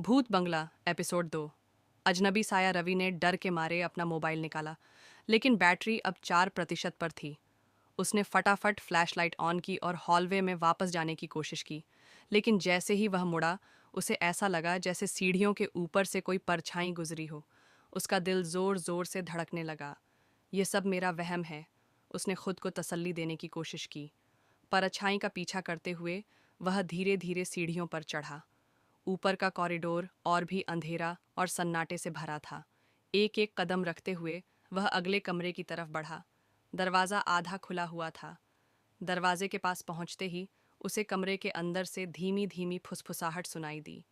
भूत बंगला एपिसोड 2। अजनबी साया रवि ने डर के मारे अपना मोबाइल निकाला, लेकिन बैटरी अब 4% पर थी। उसने फटाफट फ्लैशलाइट ऑन की और हॉलवे में वापस जाने की कोशिश की, लेकिन जैसे ही वह मुड़ा, उसे ऐसा लगा जैसे सीढ़ियों के ऊपर से कोई परछाई गुजरी हो। उसका दिल जोर जोर से धड़कने लगा। ये सब मेरा वहम है, उसने खुद को तसल्ली देने की कोशिश की। परछाई का पीछा करते हुए वह धीरे धीरे सीढ़ियों पर चढ़ा। ऊपर का कॉरिडोर और भी अंधेरा और सन्नाटे से भरा था। एक एक कदम रखते हुए वह अगले कमरे की तरफ बढ़ा। दरवाज़ा आधा खुला हुआ था। दरवाजे के पास पहुंचते ही उसे कमरे के अंदर से धीमी धीमी फुसफुसाहट सुनाई दी।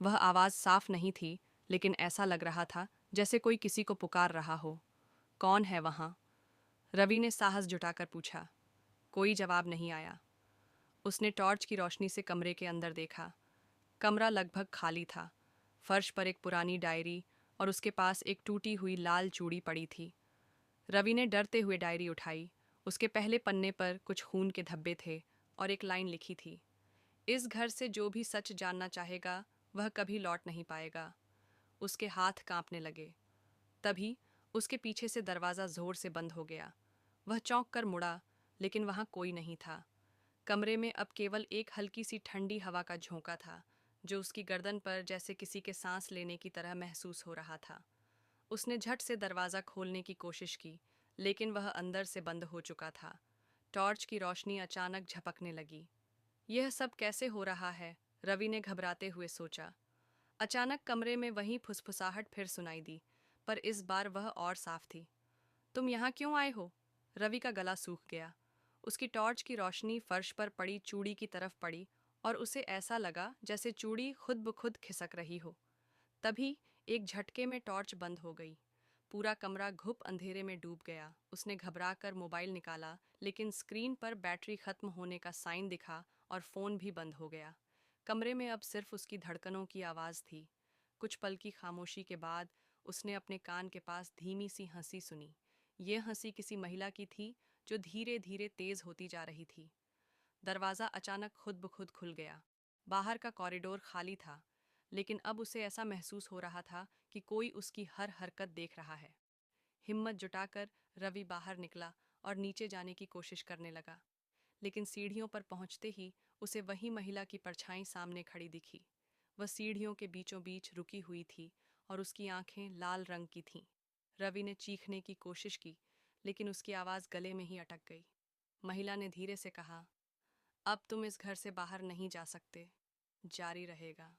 वह आवाज़ साफ नहीं थी, लेकिन ऐसा लग रहा था जैसे कोई किसी को पुकार रहा हो। कौन है वहाँ? रवि ने साहस जुटाकर पूछा। कोई जवाब नहीं आया। उसने टॉर्च की रोशनी से कमरे के अंदर देखा। कमरा लगभग खाली था। फर्श पर एक पुरानी डायरी और उसके पास एक टूटी हुई लाल चूड़ी पड़ी थी। रवि ने डरते हुए डायरी उठाई। उसके पहले पन्ने पर कुछ खून के धब्बे थे और एक लाइन लिखी थी। इस घर से जो भी सच जानना चाहेगा वह कभी लौट नहीं पाएगा। उसके हाथ कांपने लगे। तभी उसके पीछे से दरवाज़ा जोर से बंद हो गया। वह चौंक कर मुड़ा, लेकिन वहाँ कोई नहीं था। कमरे में अब केवल एक हल्की सी ठंडी हवा का झोंका था, जो उसकी गर्दन पर जैसे किसी के सांस लेने की तरह महसूस हो रहा था। उसने झट से दरवाज़ा खोलने की कोशिश की, लेकिन वह अंदर से बंद हो चुका था। टॉर्च की रोशनी अचानक झपकने लगी। यह सब कैसे हो रहा है? रवि ने घबराते हुए सोचा। अचानक कमरे में वही फुसफुसाहट फिर सुनाई दी, पर इस बार वह और साफ थी। तुम यहाँ क्यों आए हो? रवि का गला सूख गया। उसकी टॉर्च की रोशनी फर्श पर पड़ी चूड़ी की तरफ पड़ी और उसे ऐसा लगा जैसे चूड़ी खुद ब खुद खिसक रही हो। तभी एक झटके में टॉर्च बंद हो गई। पूरा कमरा घुप अंधेरे में डूब गया। उसने घबरा कर मोबाइल निकाला, लेकिन स्क्रीन पर बैटरी खत्म होने का साइन दिखा और फ़ोन भी बंद हो गया। कमरे में अब सिर्फ उसकी धड़कनों की आवाज़ थी। कुछ पल की खामोशी के बाद उसने अपने कान के पास धीमी सी हंसी सुनी। ये हंसी किसी महिला की थी, जो धीरे धीरे तेज होती जा रही थी। दरवाज़ा अचानक खुद ब खुद खुल गया। बाहर का कॉरिडोर खाली था, लेकिन अब उसे ऐसा महसूस हो रहा था कि कोई उसकी हर हरकत देख रहा है। हिम्मत जुटाकर रवि बाहर निकला और नीचे जाने की कोशिश करने लगा, लेकिन सीढ़ियों पर पहुंचते ही उसे वही महिला की परछाई सामने खड़ी दिखी। वह सीढ़ियों के बीचों बीच रुकी हुई थी और उसकी आंखें लाल रंग की थीं। रवि ने चीखने की कोशिश की, लेकिन उसकी आवाज़ गले में ही अटक गई। महिला ने धीरे से कहा, अब तुम इस घर से बाहर नहीं जा सकते, जारी रहेगा।